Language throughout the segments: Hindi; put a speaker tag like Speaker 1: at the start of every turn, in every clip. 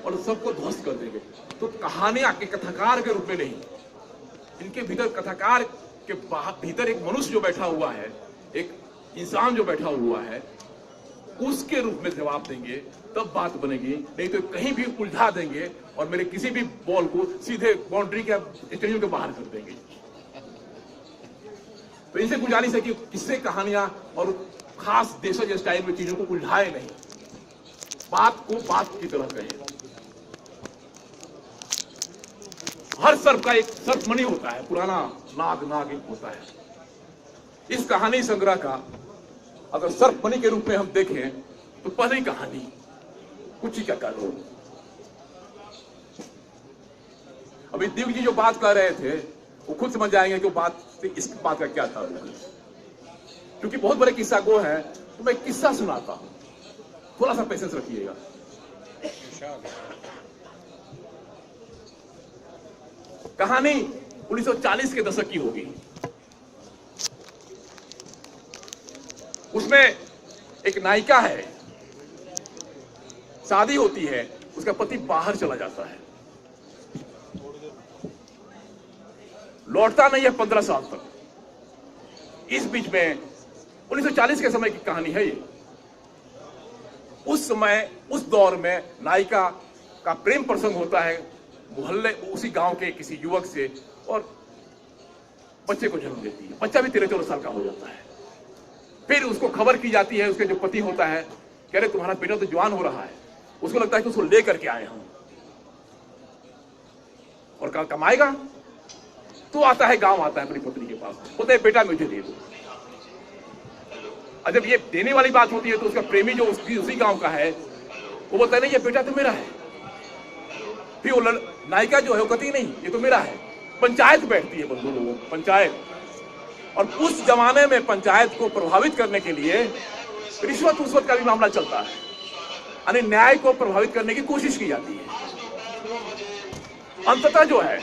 Speaker 1: और सबको ध्वस्त कर देंगे। तो कहानियां के कथाकार के रूप में नहीं, इनके भीतर कथाकार के भीतर एक मनुष्य जो बैठा हुआ है, एक इंसान जो बैठा हुआ है, उसके रूप में जवाब देंगे, तब बात बनेगी। नहीं तो कहीं भी उलझा देंगे और मेरे किसी भी बॉल को सीधे बाउंड्री के स्टेडियम के बाहर कर देंगे। तो इनसे गुजारिश है कि किससे कहानियां और खास देशज स्टाइल में चीजों को उलझाए नहीं, बात को बात की तरह कहें। हर सर्प का एक सर्प मणि होता है, पुराना नाग एक होता है। इस कहानी संग्रह का अगर सर्प मणि के रूप में हम देखें तो पहली कहानी कुची का कानून। अभी दिव्य जी जो बात कर रहे थे वो खुद समझ जाएंगे कि बात इस बात का क्या था। क्योंकि बहुत बड़े किस्सा गो है, तो मैं किस्सा सुनाता हूं, थोड़ा सा पेशेंस रखिएगा। कहानी 1940 के दशक की होगी। उसमें एक नायिका है, शादी होती है, उसका पति बाहर चला जाता है, लौटता नहीं है 15 साल तक। इस बीच में 1940 के समय की कहानी है ये। उस समय उस दौर में नायिका का प्रेम प्रसंग होता है मोहल्ले उसी गांव के किसी युवक से, और बच्चे को जन्म देती है। बच्चा भी 13-14 साल का हो जाता है। फिर उसको खबर की जाती है, उसके जो पति होता है कह रहे तुम्हारा बेटा तो जवान हो रहा है। उसको लगता है कि उसको लेकर के आए हम, और कहा कमाएगा। तो आता है, गांव आता है अपनी पत्नी के पास, बोलते हैं बेटा मुझे दे दो। और जब ये देने वाली बात होती है तो उसका प्रेमी जो उसी गांव का है वो बोलता है नहीं ये बेटा तो मेरा है। फिर वो नायिका जो है वो कहती नहीं ये तो मेरा है। पंचायत बैठती है बंधु लोगों, पंचायत। और उस जमाने में पंचायत को प्रभावित करने के लिए रिश्वत उश्वत का भी मामला चलता है, यानी न्याय को प्रभावित करने की कोशिश की जाती है। अंततः जो है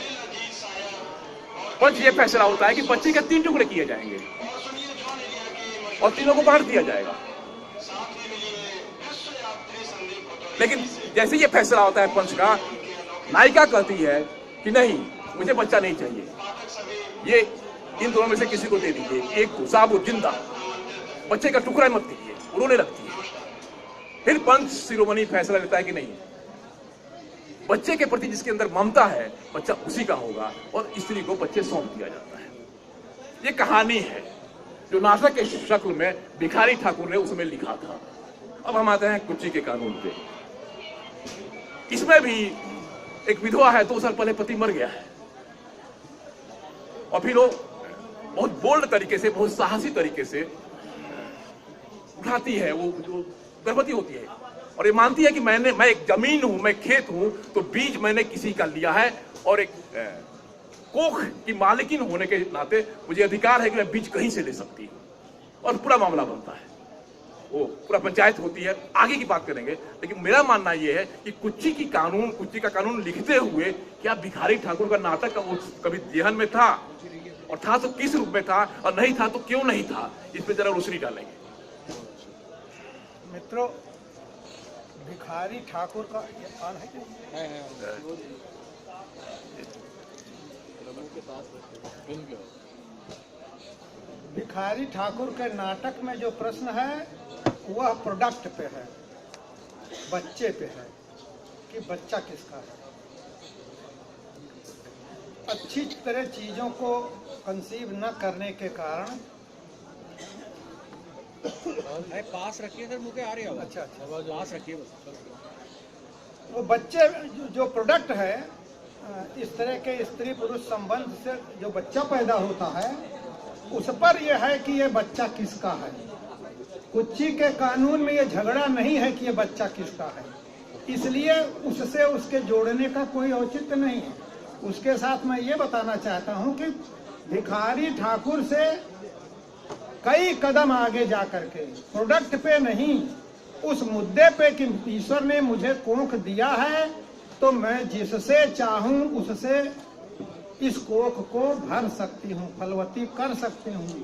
Speaker 1: पंच ये फैसला होता है कि बच्चे के 3 टुकड़े किए जाएंगे और तीनों को बांट दिया जाएगा। लेकिन जैसे ये फैसला होता है पंच का, नायिका कहती है कि नहीं मुझे बच्चा नहीं चाहिए, ये इन दोनों में से किसी को दे दीजिए, एक को साबुत जिंदा, बच्चे का टुकड़ा मत कीजिए। रोने लगती है। फिर पंच शिरोमणि फैसला लेता है कि नहीं, बच्चे के प्रति जिसके अंदर ममता है बच्चा उसी का होगा, और स्त्री को बच्चे सौंप दिया जाता है। ये कहानी है जो नाटक के शक्ल में भिखारी ठाकुर ने उसमें लिखा था। अब हम आते हैं कुची के कानून पे। इसमें भी एक विधवा है, 2 साल पहले पति मर गया है, और फिर वो बहुत बोल्ड तरीके से, बहुत साहसी तरीके से उठाती है, वो जो गर्भवती होती है, और ये मानती है कि मैं एक जमीन हूं, मैं खेत हूं, तो बीज मैंने किसी का लिया है, और एक कोख की मालिकिन होने के नाते मुझे अधिकार है कि मैं बीज कहीं से ले सकती हूं। और पूरा मामला बनता है, वो पूरा पंचायत होती है। आगे की बात करेंगे, लेकिन मेरा मानना यह है कि कुची का कानून लिखते हुए क्या भिखारी ठाकुर का नाटक वो कभी जेहन में था, और था तो किस रूप में था, और नहीं था तो क्यों नहीं था, इस पे जरा रोशनी डालेंगे।
Speaker 2: मित्रों, भिखारी ठाकुर का स्थान है क्या? भिखारी ठाकुर के नाटक में जो प्रश्न है वह प्रोडक्ट पे है, बच्चे पे है कि बच्चा किसका है। अच्छी तरह चीजों को कंसीव न करने के कारण
Speaker 3: पास रखिए सर, मुझे आ रही है।
Speaker 2: अच्छा
Speaker 3: पास रखिए बस।
Speaker 2: वो बच्चे जो प्रोडक्ट है, इस तरह के स्त्री पुरुष संबंध से जो बच्चा पैदा होता है उस पर यह है कि ये बच्चा किसका है। कुची के कानून में ये झगड़ा नहीं है कि ये बच्चा किसका है, इसलिए उससे उसके जोड़ने का कोई औचित्य नहीं है। उसके साथ मैं ये बताना चाहता हूं कि भिखारी ठाकुर से कई कदम आगे जा करके, प्रोडक्ट पे नहीं, उस मुद्दे पे कि ईश्वर ने मुझे कोख दिया है तो मैं जिससे चाहूं उससे इस कोख को भर सकती हूँ, फलवती कर सकती हूँ।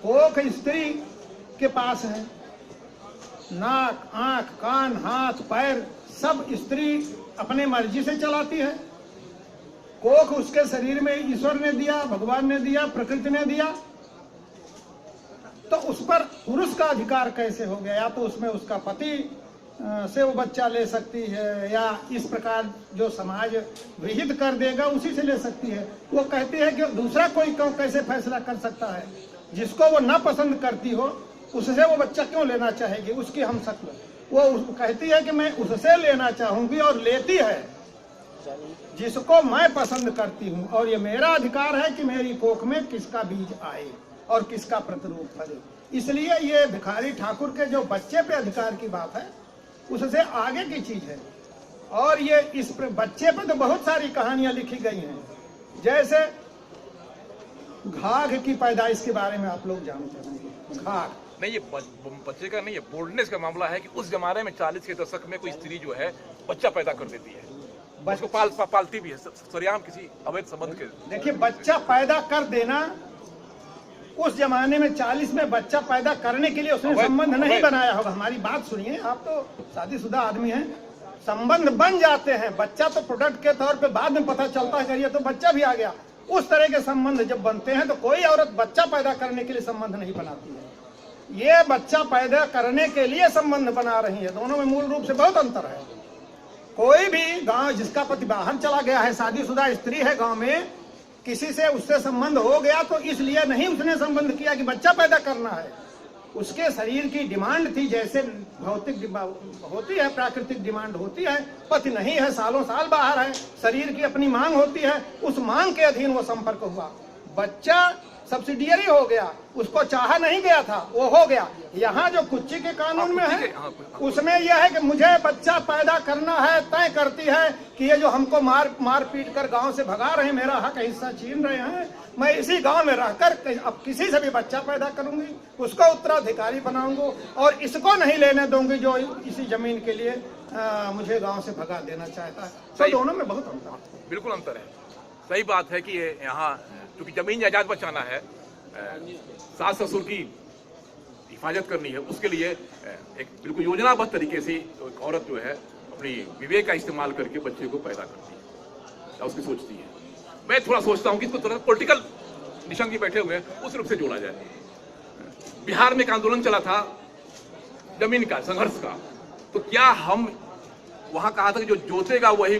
Speaker 2: कोख स्त्री के पास है, नाक, आंख, कान, हाथ, पैर सब स्त्री अपने मर्जी से चलाती है। कोख उसके शरीर में ईश्वर ने दिया, भगवान ने दिया, प्रकृति ने दिया, तो उस पर पुरुष का अधिकार कैसे हो गया? या तो उसमें उसका पति से वो बच्चा ले सकती है, या इस प्रकार जो समाज विहित कर देगा उसी से ले सकती है। वो कहती है कि दूसरा कोई क्यों कैसे फैसला कर सकता है? जिसको वो ना पसंद करती हो उससे वो बच्चा क्यों लेना चाहेगी? उसकी हम शक्ल वो कहती है कि मैं उससे लेना चाहूंगी, और लेती है जिसको मैं पसंद करती हूँ, और ये मेरा अधिकार है कि मेरी कोख में किसका बीज आए और किसका प्रतिरूप फले। इसलिए ये भिखारी ठाकुर के जो बच्चे पे अधिकार की बात है उससे आगे की चीज है। और ये इस बच्चे पे तो बहुत सारी कहानियां लिखी गई हैं, जैसे घाघ की पैदाइश के बारे में आप लोग जानते होंगे। घाघ
Speaker 1: नहीं, ये बच्चे का नहीं है, बोल्डनेस का मामला है कि उस जमाने में 40 के दशक में कोई स्त्री जो है बच्चा पैदा कर देती है, उसको पालती भी है सरेआम किसी अवैध संबंध के।
Speaker 2: देखिए, बच्चा पैदा कर देना उस जमाने में 40 में बच्चा पैदा करने के लिए उसने संबंध नहीं बनाया होगा। हमारी बात सुनिए, आप तो शादीशुदा आदमी हैं, संबंध बन जाते हैं। बच्चा तो प्रोडक्ट के तौर पे बाद में पता चलता है करिए तो बच्चा भी आ गया। उस तरह के संबंध जब बनते हैं तो कोई औरत बच्चा पैदा करने के लिए संबंध नहीं बनाती है। ये बच्चा पैदा करने के लिए संबंध बना रही है। दोनों में मूल रूप से बहुत अंतर है। कोई भी गांव जिसका पति बाहर चला गया है, शादीशुदा स्त्री है गांव में, किसी से उससे संबंध हो गया तो इसलिए नहीं उसने संबंध किया कि बच्चा पैदा करना है। उसके शरीर की डिमांड थी, जैसे भौतिक होती है, प्राकृतिक डिमांड होती है। पति नहीं है, सालों साल बाहर है, शरीर की अपनी मांग होती है, उस मांग के अधीन वो संपर्क हुआ। बच्चा सब्सिडियरी हो गया, उसको चाहा नहीं गया था, वो हो गया। यहाँ जो कुच्ची के कानून में है उसमें यह है कि मुझे बच्चा पैदा करना है, तय करती है कि ये जो हमको मार पीट कर गांव से भगा रहे हैं, मेरा हक हिस्सा छीन रहे हैं, मैं इसी गांव में रहकर अब किसी से भी बच्चा पैदा करूंगी, उसको उत्तराधिकारी बनाऊंगा और इसको नहीं लेने दूंगी जो इसी जमीन के लिए मुझे गांव से भगा देना चाहता है। तो दोनों में बहुत अंतर है।
Speaker 1: बिल्कुल अंतर है। सही बात है कि यहाँ क्योंकि जमीन जायदाद बचाना है, सास ससुर की हिफाजत करनी है, उसके लिए एक बिल्कुल योजनाबद्ध तरीके से एक औरत जो है अपनी विवेक का इस्तेमाल करके बच्चे को पैदा करती है या उसकी सोचती है। मैं थोड़ा सोचता हूँ कि इसको थोड़ा पॉलिटिकल निशंक जी बैठे हुए हैं उस रूप से जोड़ा जाए। बिहार में एक आंदोलन चला था जमीन का, संघर्ष का, तो क्या हम वहां कहा था कि जो जोतेगा वही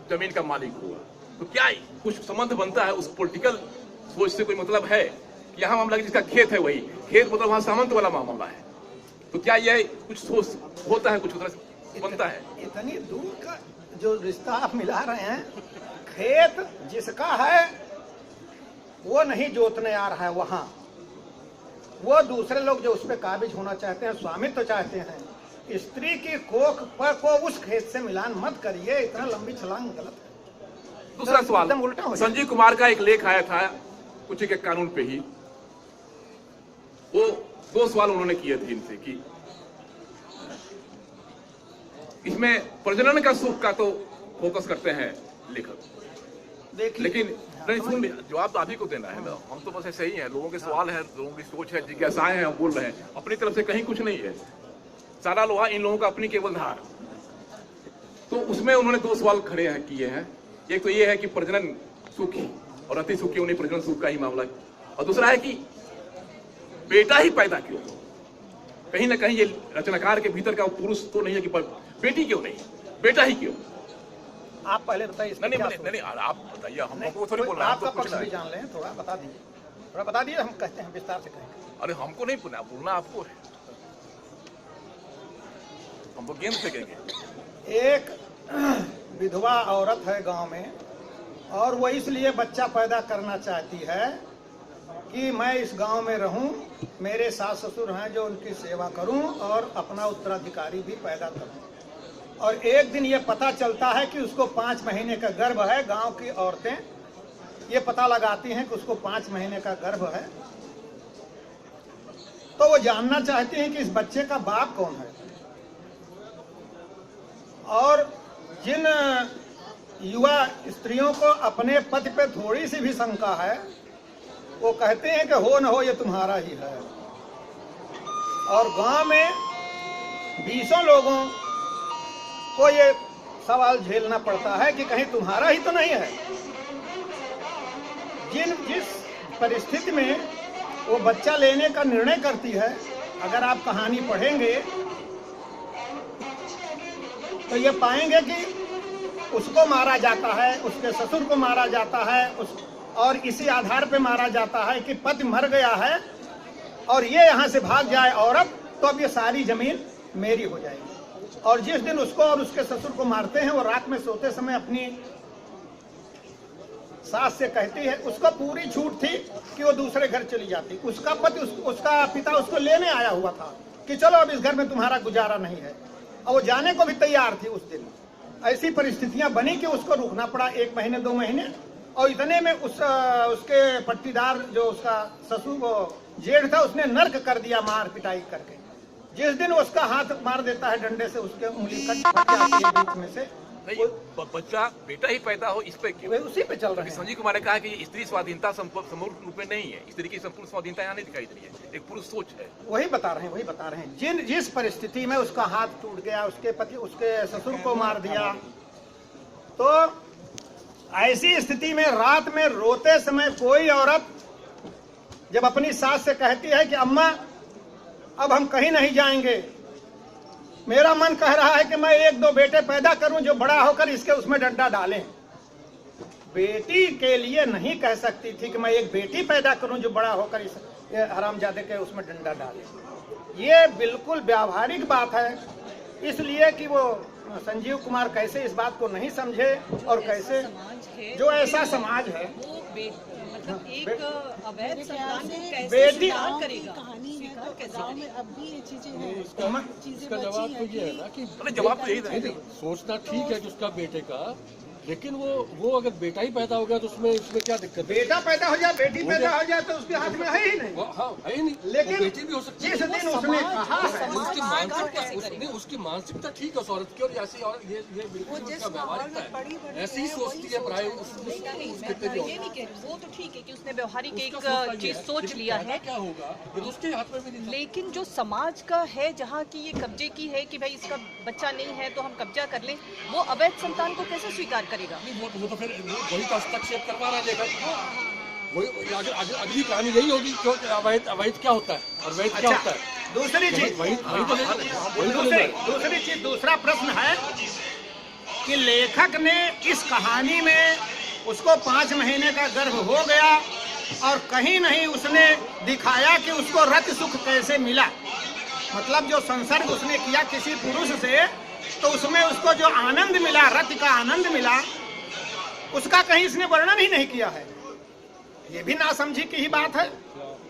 Speaker 1: जमीन का मालिक होगा, तो क्या कुछ संबंध बनता है उस पॉलिटिकल सोच से? कोई मतलब है कि यहाँ मामला जिसका खेत है वही खेत, मतलब वहां सामंत वाला मामला है, तो क्या यह कुछ सोच होता है, कुछ बनता है?
Speaker 2: इतनी दूर का जो रिश्ता आप मिला रहे हैं, खेत जिसका है वो नहीं जोतने आ रहा है, वहां वो दूसरे लोग जो उस पर काबिज होना चाहते हैं, स्वामित्व तो चाहते हैं। स्त्री की कोख पर को उस खेत से मिलान मत करिए, इतना लंबी छलांग गलत है।
Speaker 1: दूसरा सवाल, संजीव कुमार का एक लेख आया था कुछ के कानून पे ही, वो 2 सवाल उन्होंने किए थे इनसे कि इसमें प्रजनन का सुख का तो फोकस करते हैं लेखक, लेकिन नहीं सुन, जवाब तो आप ही को देना है ना, हम तो बस ऐसे ही हैं, लोगों के सवाल है, लोगों की सोच है, जिज्ञासाएं हैं, हम बोल रहे हैं, अपनी तरफ से कहीं कुछ नहीं है, सारा लोहा इन लोगों का अपनी केवल धार। तो उसमें उन्होंने 2 सवाल खड़े किए हैं। एक तो ये है कि प्रजनन सुखी और अति सुखी होने प्रजनन सुख का ही मामला है, और दूसरा है कि बेटा ही पैदा क्यों? कहीं ना कहीं ये रचनाकार के भीतर का पुरुष तो नहीं है कि बेटी क्यों नहीं, बेटा ही क्यों?
Speaker 2: आप पहले बताइए।
Speaker 1: नहीं, आप बताइए, हमको थोड़ी बोल रहे हैं,
Speaker 2: आपका पक्ष भी जान लें, थोड़ा बता दीजिए, हम कहते हैं विस्तार से कहेंगे।
Speaker 1: अरे हमको नहीं बोलना आपको है, हम तो गेंद फेंकेंगे।
Speaker 2: एक विधवा औरत है गांव में, और वो इसलिए बच्चा पैदा करना चाहती है कि मैं इस गांव में रहूं, मेरे सास ससुर हैं जो उनकी सेवा करूं और अपना उत्तराधिकारी भी पैदा करूं। और एक दिन ये पता चलता है कि उसको 5 महीने का गर्भ है। गांव की औरतें ये पता लगाती हैं कि उसको 5 महीने का गर्भ है, तो वो जानना चाहती हैं कि इस बच्चे का बाप कौन है। और जिन युवा स्त्रियों को अपने पति पे थोड़ी सी भी शंका है, वो कहते हैं कि हो न हो ये तुम्हारा ही है। और गांव में 20 लोगों को ये सवाल झेलना पड़ता है कि कहीं तुम्हारा ही तो नहीं है। जिस परिस्थिति में वो बच्चा लेने का निर्णय करती है, अगर आप कहानी पढ़ेंगे तो ये पाएंगे कि उसको मारा जाता है, उसके ससुर को मारा जाता है, और इसी आधार पे मारा जाता है कि पति मर गया है और ये यहाँ से भाग जाए औरत, तो अब ये सारी जमीन मेरी हो जाएगी। और जिस दिन उसको और उसके ससुर को मारते हैं, वो रात में सोते समय अपनी सास से कहती है, उसको पूरी छूट थी कि वो दूसरे घर चली जाती। उसका पति उसका पिता उसको लेने आया हुआ था कि चलो अब इस घर में तुम्हारा गुजारा नहीं है, और वो जाने को भी तैयार थी उस दिन। ऐसी परिस्थितियां बनी कि उसको रुकना पड़ा 1 महीने 2 महीने, और इतने में उसके पट्टीदार जो उसका ससुर वो जेठ था, उसने नर्क कर दिया मार पिटाई करके। जिस दिन उसका हाथ मार देता है डंडे से, उसके उंगली कट जाती है बीच में से।
Speaker 1: नहीं, बच्चा बेटा ही पैदा हो इस पे क्यों?
Speaker 2: वे उसी पे चल रहे हैं।
Speaker 1: संजीव कुमार ने कहा कि स्त्री स्वाधीनता संपूर्ण रूप में नहीं है, स्त्री की संपूर्ण स्वाधीनता यहाँ नहीं दिखाई दे रही है, एक पुरुष सोच है।
Speaker 2: वही बता रहे हैं। जिस परिस्थिति में उसका हाथ टूट गया, उसके पति उसके ससुर को मार दिया, तो ऐसी स्थिति में रात में रोते समय कोई औरत जब अपनी सास से कहती है कि अम्मा अब हम कहीं नहीं जाएंगे, मेरा मन कह रहा है कि मैं 1-2 बेटे पैदा करूं जो बड़ा होकर इसके उसमें डंडा डालें। बेटी के लिए नहीं कह सकती थी कि मैं एक बेटी पैदा करूं जो बड़ा होकर इस हरामजादे के उसमें डंडा डाले। ये बिल्कुल व्यावहारिक बात है, इसलिए कि वो संजीव कुमार कैसे इस बात को नहीं समझे, और कैसे जो ऐसा समाज है
Speaker 4: वो मतलब एक अवैध संतान को कैसे
Speaker 2: बेटी
Speaker 4: स्वीकार करेगा,
Speaker 5: कहानी है तो गाँव में अब भी ये चीजें हैं।
Speaker 3: इसका जवाब तो ये है ना कि
Speaker 1: जवाब तो यही था,
Speaker 3: सोचना ठीक है कि उसका बेटे का, लेकिन वो अगर बेटा ही पैदा हो गया तो उसमें क्या दिक्कत है?
Speaker 2: बेटा पैदा हो जाए, बेटी पैदा हो जाए तो उसके हाथ में है ही नहीं।
Speaker 3: हाँ, है ही नहीं।
Speaker 2: लेकिन
Speaker 3: वो बेटी भी हो सकती है।
Speaker 2: जिस दिन उसने कहा है,
Speaker 3: उसकी मानसिकता ठीक है उस औरत की, और ऐसी और ये बिल्कुल उसका व्यवहारिकता है, ऐसी ही सोचती है प्राय
Speaker 4: ये नहीं कह रही, वो तो ठीक है कि उसने व्यवहारिक एक चीज सोच लिया है,
Speaker 3: क्या होगा फिर उसके हाथ में भी नहीं।
Speaker 4: लेकिन जो समाज का है, जहाँ की ये कब्जे की है कि भाई इसका बच्चा नहीं है तो हम कब्जा कर लें, वो अवैध संतान को कैसे स्वीकार करेगा?
Speaker 3: वो तो फिर वही तो हस्तक्षेप करवा रहा है। वही अगली कहानी यही होगी क्यों अवैध क्या होता है और वैध क्या होता है।
Speaker 2: दूसरी चीज दूसरा प्रश्न है कि लेखक ने इस कहानी में उसको 5 महीने का गर्भ हो गया और कहीं नहीं उसने दिखाया कि उसको रति सुख कैसे मिला। मतलब जो संसर्ग उसने किया किसी पुरुष से, तो उसमें उसको जो आनंद मिला, रति का आनंद मिला, उसका कहीं इसने वर्णन ही नहीं किया है। ये भी नासमझी की ही बात है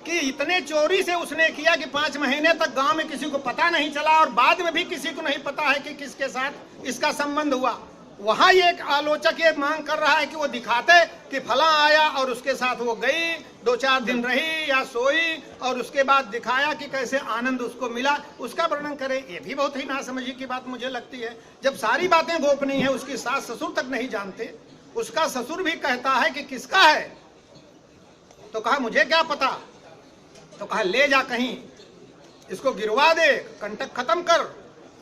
Speaker 2: कि इतने चोरी से उसने किया कि 5 महीने तक गांव में किसी को पता नहीं चला, और बाद में भी किसी को नहीं पता है कि किसके साथ इसका संबंध हुआ। वहां ये एक आलोचक ये मांग कर रहा है कि वो दिखाते कि फला आया और उसके साथ वो गई, 2-4 दिन रही या सोई, और उसके बाद दिखाया कि कैसे आनंद उसको मिला, उसका वर्णन करे। ये भी बहुत ही नासमझी की बात मुझे लगती है। जब सारी बातें गोपनीय है, उसकी सास ससुर तक नहीं जानते, उसका ससुर भी कहता है कि किसका है, तो कहा मुझे क्या पता, तो कहा ले जा कहीं, इसको गिरवा दे, कंटक खत्म कर।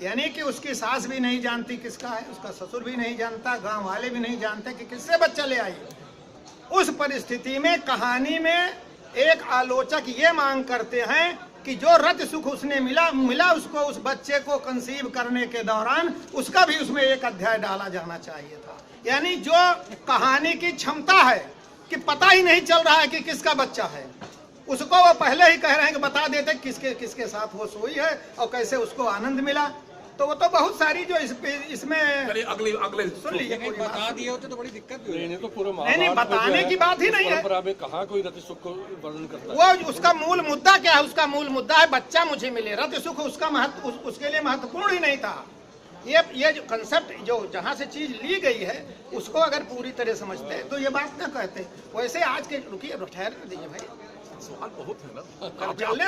Speaker 2: यानी कि उसकी सास भी नहीं जानती किसका है, उसका ससुर भी नहीं जानता, गांव वाले भी नहीं जानते कि किससे बच्चा ले आई। उस परिस्थिति में कहानी में एक आलोचक ये मांग करते हैं कि जो रति सुख उसने मिला उसको, उस बच्चे को कंसीव करने के दौरान, उसका भी उसमें एक अध्याय डाला जाना चाहिए था। यानी जो कहानी की क्षमता है कि पता ही नहीं चल रहा है कि किसका बच्चा है, उसको वो पहले ही कह रहे हैं कि बता देते किसके साथ वो सोई है और कैसे उसको आनंद मिला। तो वो तो बहुत सारी जो इसमें
Speaker 1: अगले
Speaker 2: सुन लीजिए,
Speaker 3: बता दिए होते तो बड़ी दिक्कत नहीं, तो पूरा
Speaker 2: नहीं बताने की बात ही नहीं है।
Speaker 3: कहाँ कोई रति सुख को वर्णन करता है?
Speaker 2: वो उसका मूल मुद्दा क्या है? उसका मूल मुद्दा है बच्चा मुझे मिले, रति सुख उसका महत्व उसके लिए महत्वपूर्ण ही नहीं था। ये जो कंसेप्ट जो जहाँ से चीज ली गई है उसको अगर पूरी तरह समझते हैं तो ये बात ना कहते। वैसे आज के रुकिए, ठहर दीजिए भाई,
Speaker 1: सवाल बहुत है ना।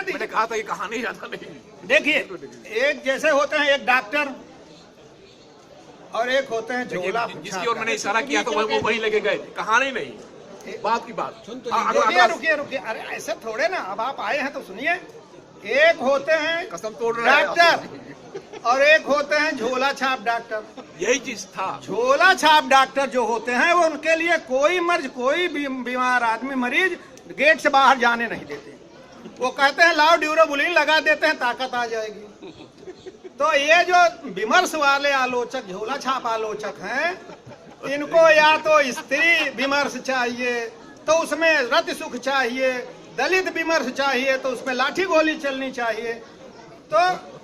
Speaker 2: मैंने
Speaker 1: कहा था ये कहानी ज्यादा नहीं।
Speaker 2: देखिए, एक जैसे होते हैं एक डॉक्टर और एक होते हैं झोला।
Speaker 1: जिसकी ओर मैंने इशारा किया तो वो वही लेके गए, कहानी नहीं, बात की बात।
Speaker 2: रुकिए, अरे ऐसे थोड़े ना, अब आप आए हैं तो सुनिए। एक होते हैं
Speaker 1: कसम तोड़ रहे हैं
Speaker 2: डॉक्टर और एक होते हैं झोला छाप डॉक्टर।
Speaker 1: यही चीज था।
Speaker 2: झोला छाप डॉक्टर जो होते हैं वो उनके लिए कोई मर्ज, कोई बीमार आदमी, मरीज गेट से बाहर जाने नहीं देते। वो कहते हैं लाओ ड्यूरोबुलिन लगा देते हैं, ताकत आ जाएगी। तो ये जो विमर्श वाले आलोचक, झोला छाप आलोचक हैं, इनको या तो स्त्री विमर्श चाहिए तो उसमें रति सुख चाहिए, दलित विमर्श चाहिए तो उसमें लाठी गोली चलनी चाहिए। तो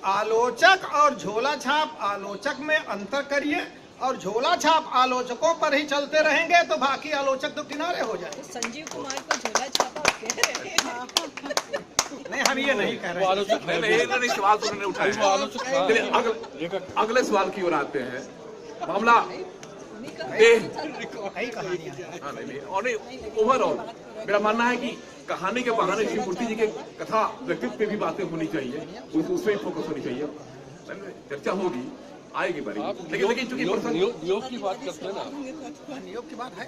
Speaker 2: आलोचक और झोला छाप आलोचक में अंतर करिए, और झोला छाप आलोचकों पर ही चलते रहेंगे तो बाकी आलोचक तो किनारे हो जाएंगे।
Speaker 5: संजीव कुमार को झोला छापा कह रहे हैं।
Speaker 2: नहीं, हम ये नहीं कह रहे हैं।
Speaker 1: नहीं, सवाल तो उन्होंने उठाया। चलिए अगले सवाल की ओर आते हैं। मामला और ओवरऑल मेरा मानना है कि कहानी के बहाने शिवमूर्ति जी के कथा व्यक्तित्व पे भी बातें होनी चाहिए, उसमें फोकस होनी चाहिए। चर्चा होगी, आएगी बारी, लेकिन चूंकि
Speaker 3: नियोग की बात करते हैं ना,
Speaker 2: नियोग की बात है।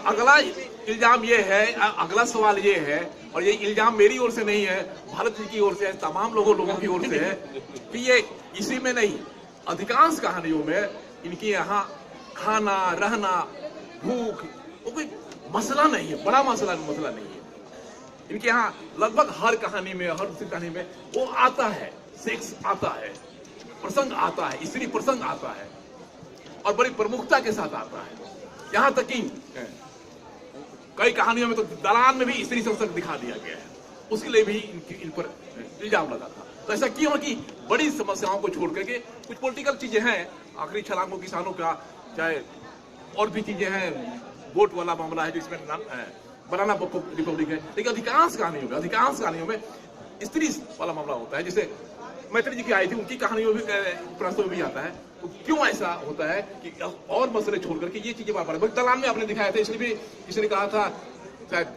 Speaker 1: अगला इल्जाम ये है, अगला सवाल ये है, और ये इल्जाम मेरी ओर से नहीं है, भारत जी की ओर से है, तमाम लोगों की ओर से है कि ये इसी में नहीं, अधिकांश कहानियों में इनके यहाँ खाना, रहना, भूख वो कोई मसला नहीं है, बड़ा मसला नहीं है। इनके यहाँ लगभग हर कहानी में, हर दूसरी कहानी में वो आता है, सेक्स आता है, प्रसंग आता है, स्त्री प्रसंग आता है, और बड़ी प्रमुखता के साथ आता है। यहाँ तक कि कई कहानियों में तो दलान में भी स्त्री प्रसंग दिखा दिया गया है, उसके लिए भी इन पर इल्जाम लगा था। तो ऐसा क्यों कि बड़ी समस्याओं को छोड़ करके कुछ पॉलिटिकल चीजें हैं, आखिरी छलांगों किसानों का, चाहे और भी चीजें हैं, वोट वाला मामला है जिसमें बनाना रिपब्लिक है, लेकिन अधिकांश कहानियों में स्त्री वाला मामला होता है। जैसे मैत्री जी की आई थी, उनकी कहानियों में प्रश्नों में भी आता है। तो क्यों ऐसा होता है कि और मसले छोड़ करके ये चीजें बार बार दलान में आपने दिखाया था, इसलिए भी किसी ने कहा था, शायद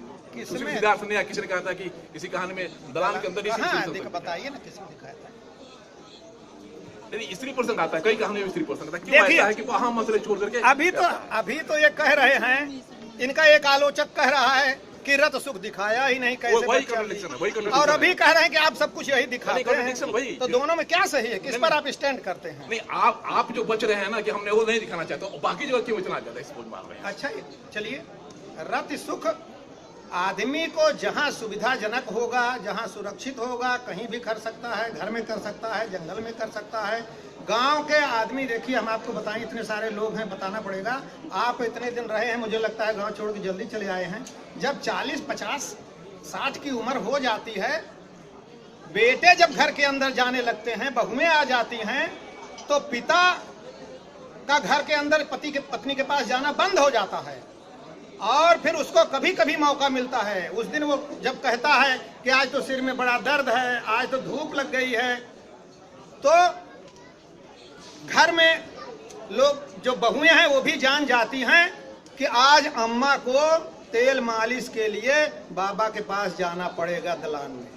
Speaker 1: सिद्धार्थ ने या किसी ने कहा था कि किसी कहानी में दलान के अंदर
Speaker 2: बताइए ना किसने दिखाया था।
Speaker 1: स्त्री प्रसंग आता है, कई कहानियों में स्त्री प्रसंग आता है। क्यों ऐसा है कि अहम मसले छोड़ करके
Speaker 2: अभी तो ये कह रहे हैं, इनका एक आलोचक कह रहा है कि रत सुख दिखाया ही नहीं, कैसे और अभी कह रहे हैं कि आप सब कुछ यही दिखाते हैं। तो दोनों में क्या सही है, किस पर आप स्टैंड करते हैं?
Speaker 1: नहीं, आप जो बच रहे हैं ना कि हमने वो नहीं दिखाना चाहते, बाकी जगह क्यों इतना ज्यादा एक्सपोज मार रहे हैं?
Speaker 2: अच्छा, चलिए, रत सुख आदमी को जहाँ सुविधाजनक होगा, जहाँ सुरक्षित होगा, कहीं भी कर सकता है, घर में कर सकता है, जंगल में कर सकता है। गांव के आदमी, देखिए हम आपको बताएं, इतने सारे लोग हैं, बताना पड़ेगा। आप इतने दिन रहे हैं, मुझे लगता है गांव छोड़ के जल्दी चले आए हैं। जब 40, 50, 60 की उम्र हो जाती है, बेटे जब घर के अंदर जाने लगते हैं, बहुएं आ जाती हैं, तो पिता का घर के अंदर पत्नी के पास जाना बंद हो जाता है। और फिर उसको कभी कभी मौका मिलता है। उस दिन वो जब कहता है कि आज तो सिर में बड़ा दर्द है, आज तो धूप लग गई है, तो घर में लोग, जो बहुएं हैं, वो भी जान जाती हैं कि आज अम्मा को तेल मालिश के लिए बाबा के पास जाना पड़ेगा दलान में।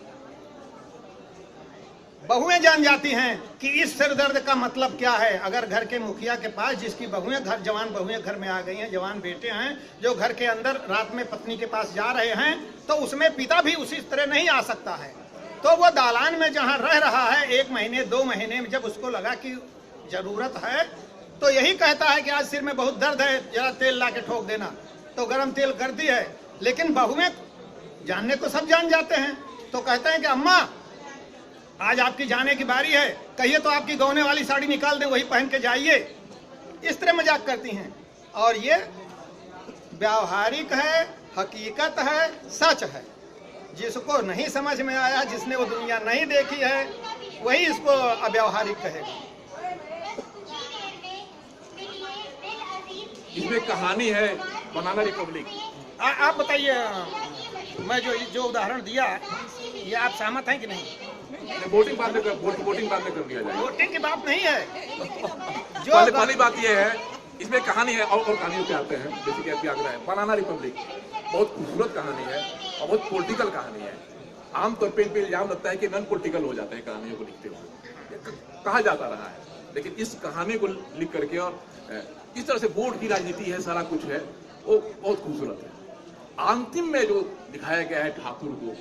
Speaker 2: बहुएं जान जाती हैं कि इस सिर दर्द का मतलब क्या है। अगर घर के मुखिया के पास, जिसकी बहुएं घर, जवान बहुएं घर में आ गई हैं, जवान बेटे हैं जो घर के अंदर रात में पत्नी के पास जा रहे हैं, तो उसमें पिता भी उसी तरह नहीं आ सकता है। तो वो दालान में जहां रह रहा है, 1 महीने 2 महीने में जब उसको लगा कि जरूरत है, तो यही कहता है कि आज सिर में बहुत दर्द है, जरा तेल ला के ठोक देना, तो गर्म तेल कर दी है। लेकिन बहुएं जानने को सब जान जाते हैं, तो कहते हैं कि अम्मा आज आपकी जाने की बारी है, कहिए तो आपकी गौने वाली साड़ी निकाल दें, वही पहन के जाइए। इस तरह मजाक करती हैं। और ये व्यावहारिक है, हकीकत है, सच है। जिसको नहीं समझ में आया, जिसने वो दुनिया नहीं देखी है, वही इसको अव्यावहारिक कहेगा।
Speaker 1: इसमें कहानी है बनाना रिपब्लिक।
Speaker 2: आप बताइए, मैं जो उदाहरण दिया, ये आप सहमत हैं कि नहीं?
Speaker 1: वोटिंग बाद में कर दिया जाए।
Speaker 2: वोटिंग की बात नहीं है।
Speaker 1: जो पहली बात ये है, इसमें कहानी है, और कहानियों पे आते हैं। जैसे कि आपकी आग्रह है, बनाना रिपब्लिक बहुत खूबसूरत कहानी है और बहुत पॉलिटिकल कहानी है। आमतौर पर इन पे इल्जाम लगता है कि नॉन पॉलिटिकल हो जाते हैं कहानियों को लिखते हुए, कहा जाता रहा है। लेकिन इस कहानी को लिख करके और इस तरह से वोट की राजनीति है, सारा कुछ है, वो बहुत खूबसूरत है। अंतिम में जो दिखाया गया है ठाकुर को,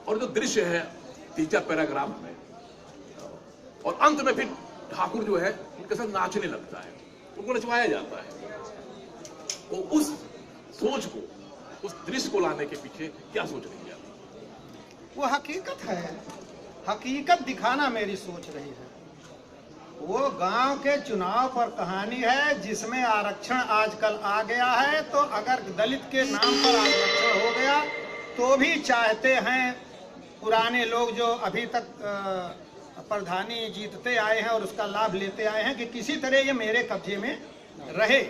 Speaker 1: और जो दृश्य है 3-4 पैराग्राफ में, और अंत में फिर ठाकुर जो है उनके साथ नाचने लगता है, उनको नचवाया जाता है। वो उस सोच को, उस दृश्य को लाने के पीछे क्या सोच रही है?
Speaker 2: वो हकीकत है, हकीकत दिखाना मेरी सोच रही है। वो गांव के चुनाव पर कहानी है जिसमें आरक्षण आजकल आ गया है, तो अगर दलित के नाम पर आरक्षण हो गया तो भी चाहते हैं पुराने लोग जो अभी तक प्रधानी जीतते आए हैं और उसका लाभ लेते आए हैं कि किसी तरह ये मेरे कब्जे में रहे,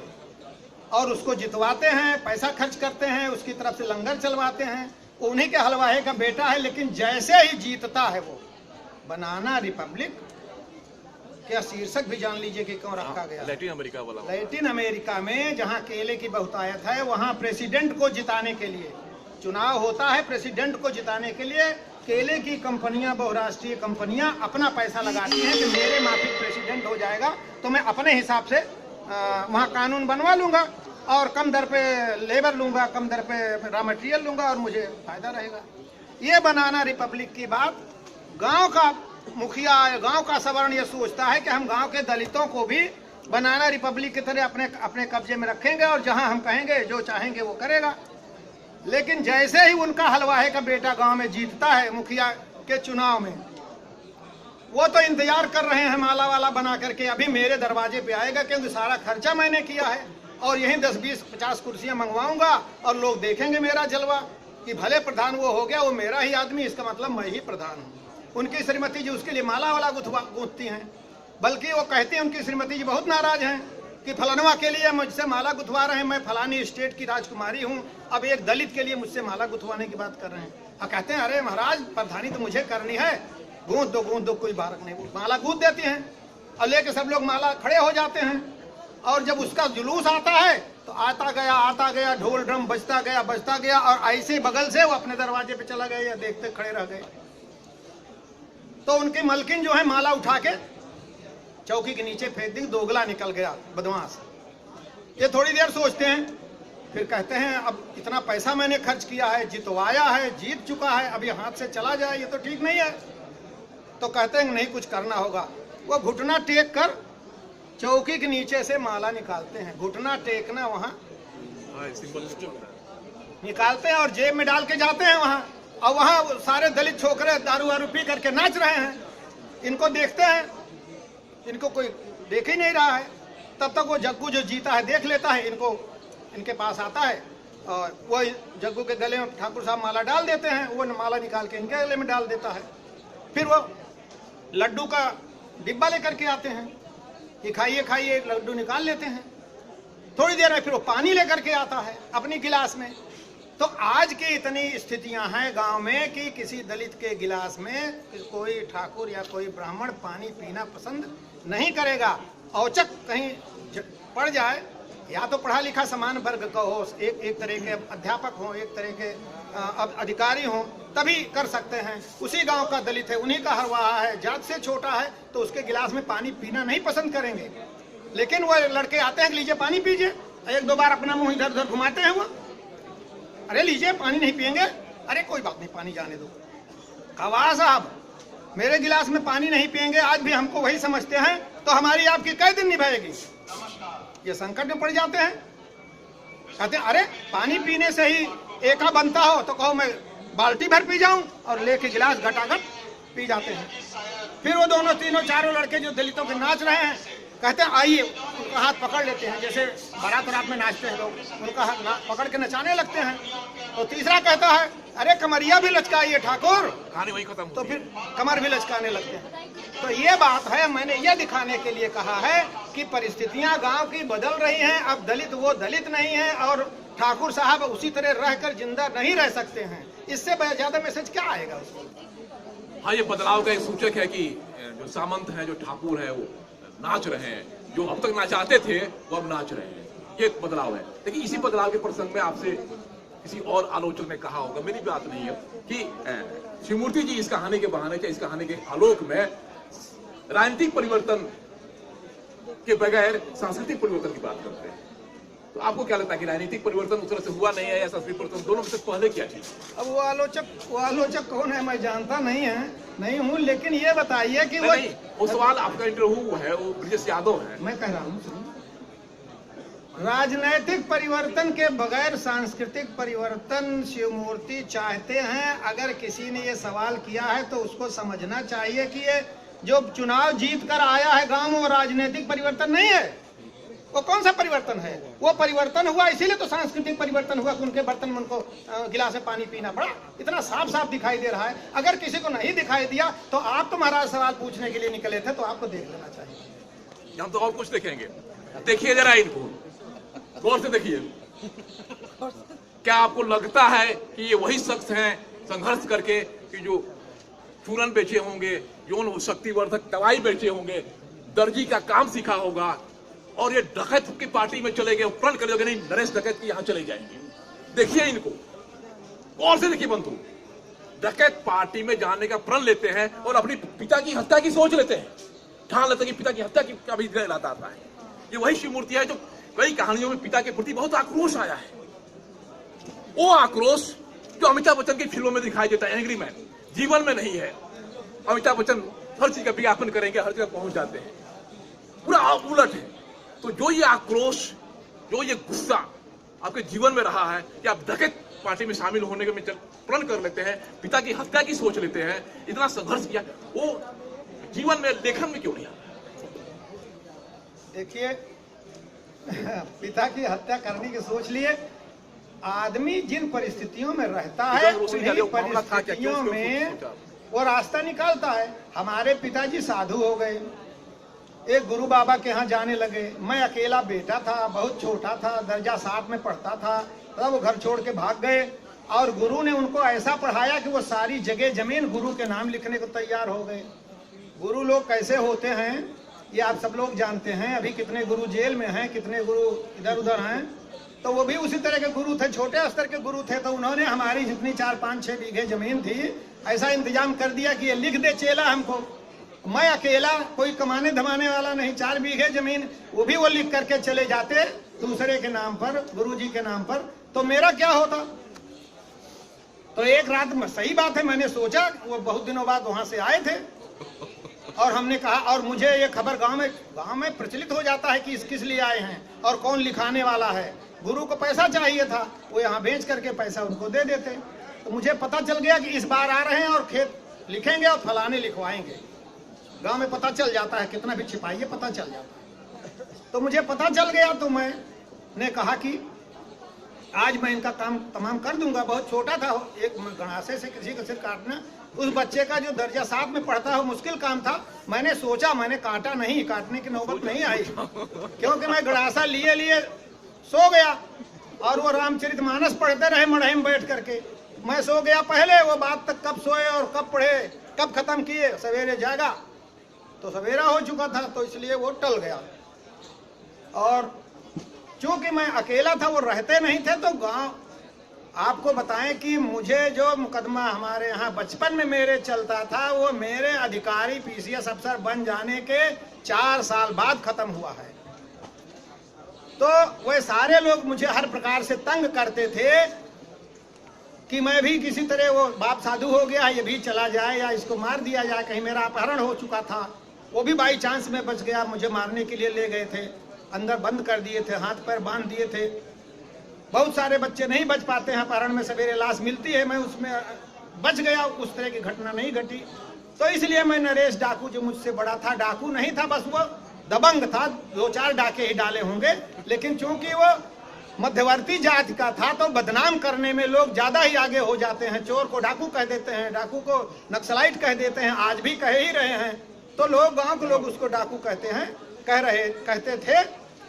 Speaker 2: और उसको जितवाते हैं, पैसा खर्च करते हैं, उसकी तरफ से लंगर चलवाते हैं। उन्हीं के हलवाहे का बेटा है, लेकिन जैसे ही जीतता है वो बनाना रिपब्लिक, क्या शीर्षक भी जान लीजिए कि क्यों रखा गया।
Speaker 1: लैटिन अमेरिका वाला,
Speaker 2: लैटिन अमेरिका में जहां केले की बहुतायत है, वहां प्रेसिडेंट को जिताने के लिए चुनाव होता है। प्रेसिडेंट को जिताने के लिए केले की कंपनियां, बहुराष्ट्रीय कंपनियां अपना पैसा लगाती हैं कि मेरे माफिक प्रेसिडेंट हो जाएगा तो मैं अपने हिसाब से वहां कानून बनवा लूंगा और कम दर पे लेबर लूंगा, कम दर पे रॉ मटेरियल लूंगा और मुझे फायदा रहेगा। ये बनाना रिपब्लिक की बात गांव का मुखिया, गांव का सवर्ण ये सोचता है कि हम गांव के दलितों को भी बनाना रिपब्लिक की तरह अपने कब्जे में रखेंगे और जहां हम कहेंगे जो चाहेंगे वो करेगा। लेकिन जैसे ही उनका हलवाहे का बेटा गांव में जीतता है मुखिया के चुनाव में, वो तो इंतजार कर रहे हैं माला वाला बना करके अभी मेरे दरवाजे पे आएगा, क्योंकि सारा खर्चा मैंने किया है और यही 10, 20, 50 कुर्सियां मंगवाऊंगा और लोग देखेंगे मेरा जलवा कि भले प्रधान वो हो गया, वो मेरा ही आदमी, इसका मतलब मैं ही प्रधान हूँ। उनकी श्रीमती जी उसके लिए माला वाला गूंथती हैं, बल्कि वो कहती हैं, उनकी श्रीमती जी बहुत नाराज हैं कि फलानवा के लिए मुझसे माला गुथवा रहे हैं, मैं फलानी स्टेट की राजकुमारी हूँ, अब एक दलित के लिए मुझसे माला गुथवाने की बात कर रहे हैं। और कहते हैं अरे महाराज प्रधानी तो मुझे करनी है, गूंथ दो, कोई बारक नहीं। माला गूंथ देती हैं और लेके सब लोग माला खड़े हो जाते हैं, और जब उसका जुलूस आता है तो आता गया, ढोल ड्रम बजता गया और ऐसे बगल से वो अपने दरवाजे पे चला गया या देखते खड़े रह गए। तो उनकी मलकिन जो है माला उठा के चौकी के नीचे फेंक दी, दोगला निकल गया बदमाश। ये थोड़ी देर सोचते हैं, फिर कहते हैं अब इतना पैसा मैंने खर्च किया है, जितवाया है, जीत चुका है, अब ये हाथ से चला जाए ये तो ठीक नहीं है। तो कहते हैं नहीं, कुछ करना होगा। वो घुटना टेक कर चौकी के नीचे से माला निकालते हैं। घुटना टेकना वहाँ निकालते हैं और जेब में डाल के जाते हैं वहाँ, और वहाँ सारे दलित छोकरे दारू वारू पी करके नाच रहे हैं। इनको देखते हैं, इनको कोई देख ही नहीं रहा है। तब तक वो जग्गू जो जीता है देख लेता है, इनके पास आता है और वो जग्गू के गले में ठाकुर साहब माला डाल देते हैं, वो माला निकाल के इनके गले में डाल देता है। फिर वो लड्डू का डिब्बा लेकर के आते हैं कि खाइए, लड्डू निकाल लेते हैं। थोड़ी देर में फिर वो पानी लेकर के आता है अपनी गिलास में। तो आज की इतनी स्थितियां हैं गांव में कि किसी दलित के गिलास में कोई ठाकुर या कोई ब्राह्मण पानी पीना पसंद नहीं करेगा। औचक कहीं पड़ जाए, या तो पढ़ा लिखा समान वर्ग का हो, एक तरह के अध्यापक हो, एक तरह के अधिकारी हो, तभी कर सकते हैं। उसी गांव का दलित है, उन्हीं का हरवाहा है, जात से छोटा है, तो उसके गिलास में पानी पीना नहीं पसंद करेंगे। लेकिन वो लड़के आते हैं, लीजिए पानी पीजिए, 1-2 बार अपना मुंह इधर उधर घुमाते हैं वो, अरे लीजिए पानी नहीं पियेंगे, अरे कोई बात नहीं पानी जाने दो। कवा साहब मेरे गिलास में पानी नहीं पियेंगे, आज भी हमको वही समझते हैं, तो हमारी आपकी कई दिन निभाएगी। ये संकट में पड़ जाते हैं। कहते हैं अरे पानी पीने से ही एका बनता हो तो कहो मैं बाल्टी भर पी जाऊं, और लेके गिलास घटाघट पी जाते हैं। फिर वो दोनों तीनों चारों लड़के जो दलितों के नाच रहे हैं कहते हैं आइए, उनका हाथ पकड़ लेते हैं, जैसे बारात रात में नाचते हैं लोग, उनका हाथ पकड़ के नचाने लगते हैं। तो तीसरा कहता है अरे कमरिया भी लचकाइए ठाकुर,
Speaker 1: कहानी वही खत्म।
Speaker 2: तो फिर कमर भी लचकाने लगते हैं। तो ये बात है, मैंने ये दिखाने के लिए कहा है कि परिस्थितियां गांव की बदल रही हैं। अब दलित वो दलित नहीं है और ठाकुर साहब उसी तरह रहकर जिंदा नहीं रह सकते हैं। इससे ज्यादा मैसेज क्या आएगा उसको?
Speaker 1: हाँ, ये बदलाव का एक सूचक है कि जो सामंत है, जो ठाकुर है, वो नाच रहे हैं, जो अब तक नाचाते थे वो अब नाच रहे हैं। ये एक बदलाव है। लेकिन इसी बदलाव के प्रसंग में आपसे किसी और आलोचक ने कहा होगा, मेरी बात नहीं है, कि शिवमूर्ति जी इस कहानी के बहाने या इस कहानी के आलोक में राजनीतिक परिवर्तन के बगैर सांस्कृतिक परिवर्तन की बात करते हैं। तो आपको क्या लगता है कि राजनीतिक परिवर्तन उस तरह से हुआ नहीं है या संस्कृति परिवर्तन, दोनों में से पहले क्या चीज?
Speaker 2: अब वो आलोचक कौन है मैं जानता नहीं हूँ, लेकिन ये बताइए कि
Speaker 1: वो सवाल आपका इंटरव्यू है, वो ब्रजेश यादव है।
Speaker 2: मैं कह रहा हूँ राजनैतिक परिवर्तन के बगैर सांस्कृतिक परिवर्तन शिवमूर्ति चाहते हैं। अगर किसी ने ये सवाल किया है तो उसको समझना चाहिए कि ये जो चुनाव जीत कर आया है गांव में, वो राजनीतिक परिवर्तन नहीं है। वो कौन सा परिवर्तन है? वो परिवर्तन हुआ इसीलिए तो सांस्कृतिक परिवर्तन हुआ कि उनके बर्तन में उनको गिलास में पानी पीना पड़ा। इतना साफ साफ दिखाई दे रहा है। अगर किसी को नहीं दिखाई दिया तो आप तो महाराज सवाल पूछने के लिए निकले थे, तो आपको देख लेना चाहिए।
Speaker 1: हम तो और कुछ देखेंगे। देखिए जरा इनको गौर से देखिए, क्या आपको लगता है कि ये वही शख्स हैं संघर्ष करके कि जो चूरन बेचे होंगे, यौन शक्तिवर्धक दवाई बेचे होंगे, दर्जी का काम सीखा होगा और ये डकैत की पार्टी में चले गए, प्रण कर नहीं नरेश डकैत की यहां चले जाएंगे? देखिए इनको गौर से देखिए बंधु, डकैत पार्टी में जाने का प्रण लेते हैं और अपनी पिता की हत्या की सोच लेते हैं, ठान लेते हैं कि पिता की हत्या की का भी लाता आता है। ये वही शिवमूर्ति है जो कई कहानियों में पिता के प्रति बहुत आक्रोश आया है। वो आक्रोश जो अमिताभ बच्चन की फिल्मों में दिखाई देता है, एंग्री मैन, जीवन में नहीं है। अमिताभ बच्चन हर चीज का विज्ञापन करेंगे, हर जगह पहुंच जाते हैं, पूरा उलट है। तो जो ये आक्रोश, जो ये गुस्सा आपके जीवन में रहा है कि आप डकैत पार्टी में शामिल होने के प्रण कर लेते हैं, पिता की हत्या की सोच लेते हैं, इतना संघर्ष किया, वो जीवन में लेखन में क्यों नहीं आता?
Speaker 2: देखिए, पिता की हत्या करने की सोच लिए आदमी जिन परिस्थितियों में रहता है उन्हीं परिस्थितियों में वो रास्ता निकालता है। हमारे पिताजी साधु हो गए, एक गुरु बाबा के यहाँ जाने लगे। मैं अकेला बेटा था, बहुत छोटा था, दर्जा 7 में पढ़ता था, तब वो घर छोड़ के भाग गए और गुरु ने उनको ऐसा पढ़ाया कि वो सारी जगह जमीन गुरु के नाम लिखने को तैयार हो गए। गुरु लोग कैसे होते हैं ये आप सब लोग जानते हैं। अभी कितने गुरु जेल में हैं, कितने गुरु इधर उधर हैं, तो वो भी उसी तरह के गुरु थे, छोटे स्तर के गुरु थे। तो उन्होंने हमारी जितनी 4, 5, 6 बीघे जमीन थी ऐसा इंतजाम कर दिया कि ये लिख दे चेला हमको। मैं अकेला, कोई कमाने धमाने वाला नहीं, 4 बीघे जमीन, वो भी वो लिख करके चले जाते दूसरे के नाम पर, गुरुजी के नाम पर। तो मेरा क्या होता? तो एक रात में, सही बात है, मैंने सोचा, वो बहुत दिनों बाद वहां से आए थे और हमने कहा, और मुझे ये खबर गांव में प्रचलित हो जाता है कि किस लिए आए हैं और कौन लिखाने वाला है। गुरु को पैसा चाहिए था, वो यहाँ बेच करके पैसा उनको दे देते। तो मुझे पता चल गया कि इस बार आ रहे हैं और खेत लिखेंगे और फलाने लिखवाएंगे। गांव में पता चल जाता है, कितना भी छिपाइए पता चल जाता है। तो मुझे पता चल गया, तो मैंने कहा कि आज मैं इनका काम तमाम कर दूंगा। बहुत छोटा था, एक गणासे से किसी का सिर काटना, उस बच्चे का जो दर्जा 7 में पढ़ता है, मुश्किल काम था। मैंने सोचा, मैंने काटा नहीं, काटने की नौबत नहीं आई, क्योंकि मैं गड़ासा लिए सो गया और वो रामचरितमानस पढ़ते रहे मढ़ई में बैठ करके। मैं सो गया पहले, वो बात तक कब सोए और कब पढ़े, कब खत्म किए, सवेरे जागा तो सवेरा हो चुका था, तो इसलिए वो टल गया। और चूंकि मैं अकेला था, वो रहते नहीं थे, तो गांव आपको बताएं कि मुझे जो मुकदमा हमारे यहाँ बचपन में मेरे चलता था, वो मेरे अधिकारी पीसीएस अफसर बन जाने के 4 साल बाद खत्म हुआ है। तो वे सारे लोग मुझे हर प्रकार से तंग करते थे कि मैं भी किसी तरह, वो बाप साधु हो गया, ये भी चला जाए या इसको मार दिया जाए। कहीं मेरा अपहरण हो चुका था, वो भी बाई चांस में बच गया, मुझे मारने के लिए ले गए थे, अंदर बंद कर दिए थे, हाथ पैर बांध दिए थे। बहुत सारे बच्चे नहीं बच पाते हैं, अपहरण में सवेरे लाश मिलती है, मैं उसमें बच गया, उस तरह की घटना नहीं घटी। तो इसलिए मैं नरेश डाकू, जो मुझसे बड़ा था, डाकू नहीं था, बस वो दबंग था, 2-4 डाके ही डाले होंगे, लेकिन चूंकि वो मध्यवर्ती जाति का था तो बदनाम करने में लोग ज्यादा ही आगे हो जाते हैं। चोर को डाकू कह देते हैं, डाकू को नक्सलाइट कह देते हैं, आज भी कह ही रहे हैं। तो लोग, गांव के लोग उसको डाकू कहते हैं, कहते थे।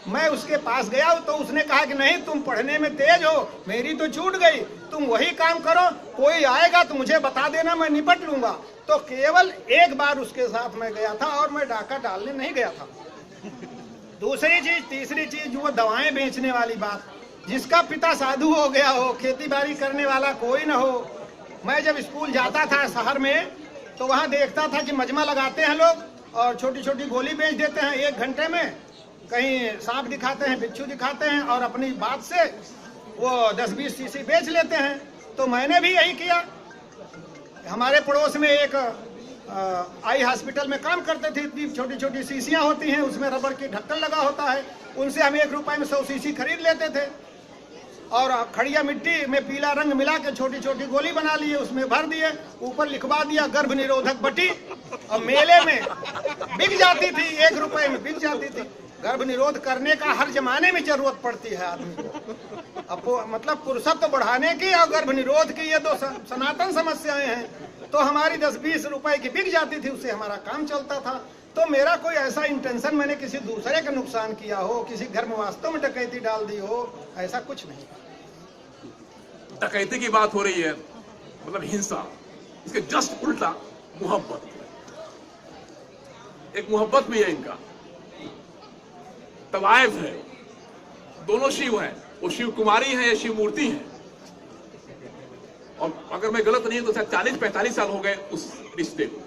Speaker 2: मैं उसके पास गया तो उसने कहा कि नहीं, तुम पढ़ने में तेज हो, मेरी तो छूट गई, तुम वही काम करो, कोई आएगा तो मुझे बता देना, मैं निपट लूंगा। तो केवल एक बार उसके साथ मैं गया था और मैं डाका डालने नहीं गया था। दूसरी चीज, तीसरी चीज, वो दवाएं बेचने वाली बात, जिसका पिता साधु हो गया हो, खेती बाड़ी करने वाला कोई न हो। मैं जब स्कूल जाता था शहर में, तो वहाँ देखता था कि मजमा लगाते हैं लोग और छोटी छोटी गोली बेच देते हैं 1 घंटे में। कहीं सांप दिखाते हैं, बिच्छू दिखाते हैं और अपनी बात से वो 10-20 शीशी बेच लेते हैं। तो मैंने भी यही किया। हमारे पड़ोस में एक आई हॉस्पिटल में काम करते थे, इतनी छोटी छोटी शीशियां होती हैं, उसमें रबड़ की ढक्कन लगा होता है, उनसे हम 1 रुपए में 100 शीशी खरीद लेते थे और खड़िया मिट्टी में पीला रंग मिला के छोटी छोटी गोली बना लिए, उसमें भर दिए, ऊपर लिखवा दिया गर्भ निरोधक बटी, और मेले में बिक जाती थी, 1 रुपए में बिक जाती थी। गर्भ निरोध करने का हर जमाने में जरूरत पड़ती है आदमी को। अब मतलब पुरुषत्व बढ़ाने की और गर्भ निरोध की ये 2 सनातन समस्याएं हैं। तो हमारी 10-20 रुपए की बिक जाती थी, उससे हमारा काम चलता था। तो मेरा कोई ऐसा इंटेंशन मैंने किसी दूसरे का नुकसान किया हो, किसी घर में वास्तव में डकैती डाल दी हो, ऐसा कुछ नहीं।
Speaker 1: डकैती की बात हो रही है, मतलब हिंसा, इसके जस्ट उल्टा मोहब्बत। एक मोहब्बत भी है इनका, तवायफ है, दोनों शिव हैं, वो शिव कुमारी हैं या शिव मूर्ति हैं। और अगर मैं गलत नहीं हूं तो शायद 40-45 साल हो गए उस रिश्ते को।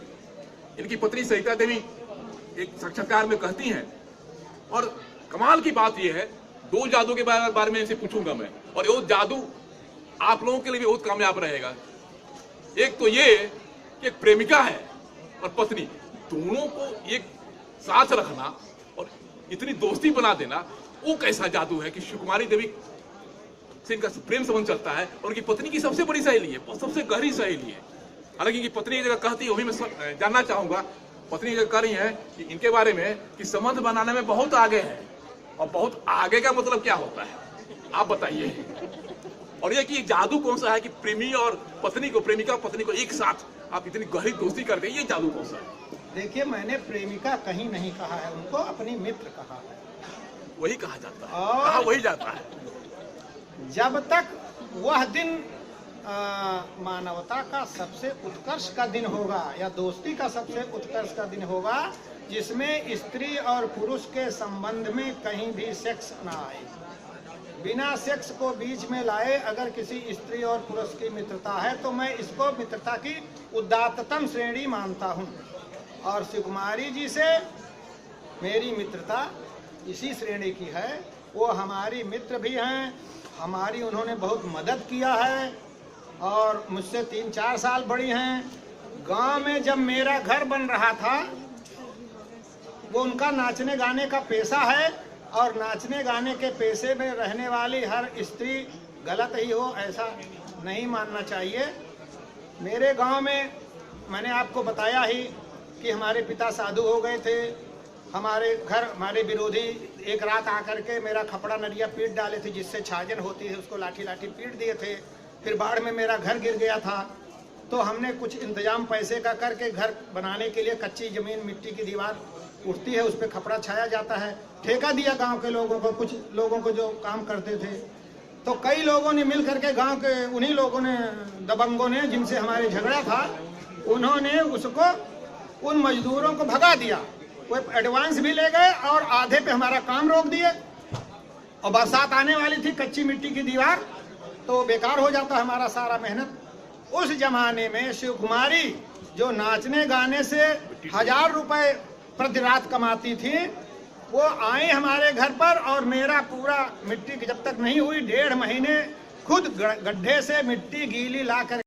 Speaker 1: इनकी पत्नी सरिता देवी एक साक्षात्कार में कहती हैं, और कमाल की बात यह है, 2 जादू के बारे में इनसे पूछूंगा मैं, और वो जादू आप लोगों के लिए भी बहुत कामयाब रहेगा। एक तो ये कि एक प्रेमिका है और पत्नी, दोनों को एक साथ रखना और इतनी दोस्ती बना देना, वो कैसा जादू है कि शिवकुमारी देवी से इनका प्रेम संबंध चलता है और उनकी पत्नी की सबसे बड़ी सहेली है, सबसे गहरी सहेली है। हालांकि इनकी पत्नी जगह कहती है, वो भी मैं जानना चाहूंगा, पत्नी जगह कह रही है कि इनके बारे में कि संबंध बनाने में बहुत आगे है। और बहुत आगे का मतलब क्या होता है, आप बताइए। और ये कि जादू कौन सा है कि प्रेमी और पत्नी को, प्रेमिका और पत्नी को एक साथ आप इतनी गहरी दोस्ती करते हैं, ये जादू कौन सा है?
Speaker 2: देखिए, मैंने प्रेमिका कहीं नहीं कहा है, उनको अपनी मित्र कहा है।
Speaker 1: वही कहा जाता है,
Speaker 2: और
Speaker 1: कहा वही जाता है।
Speaker 2: जब तक वह दिन मानवता का सबसे उत्कर्ष का दिन होगा या दोस्ती का सबसे उत्कर्ष का दिन होगा, जिसमें स्त्री और पुरुष के संबंध में कहीं भी सेक्स ना आए, बिना सेक्स को बीच में लाए अगर किसी स्त्री और पुरुष की मित्रता है तो मैं इसको मित्रता की उदात्ततम श्रेणी मानता हूँ। और शिवकुमारी जी से मेरी मित्रता इसी श्रेणी की है। वो हमारी मित्र भी हैं, हमारी उन्होंने बहुत मदद किया है और मुझसे 3-4 साल बड़ी हैं। गांव में जब मेरा घर बन रहा था, वो उनका नाचने गाने का पेशा है और नाचने गाने के पेशे में रहने वाली हर स्त्री गलत ही हो ऐसा नहीं मानना चाहिए। मेरे गांव में मैंने आपको बताया ही कि हमारे पिता साधु हो गए थे। हमारे घर हमारे विरोधी एक रात आकर के मेरा खपड़ा नरिया पीट डाले थे, जिससे छाजन होती है उसको लाठी लाठी पीट दिए थे। फिर बाढ़ में मेरा घर गिर गया था, तो हमने कुछ इंतजाम पैसे का करके घर बनाने के लिए कच्ची जमीन मिट्टी की दीवार उठती है, उस पर खपड़ा छाया जाता है, ठेका दिया गांव के लोगों को, कुछ लोगों को जो काम करते थे। तो कई लोगों ने मिल करके, गांव के उन्हीं लोगों ने, दबंगों ने, जिनसे हमारे झगड़ा था, उन्होंने उसको उन मजदूरों को भगा दिया। वो एडवांस भी ले गए और आधे पे हमारा काम रोक दिए। और बरसात आने वाली थी, कच्ची मिट्टी की दीवार, तो बेकार हो जाता हमारा सारा मेहनत। उस जमाने में शिवकुमारी जो नाचने गाने से 1000 रुपए प्रति रात कमाती थी, वो आई हमारे घर पर और मेरा पूरा मिट्टी जब तक नहीं हुई 1.5 महीने खुद गड्ढे से मिट्टी गीली ला कर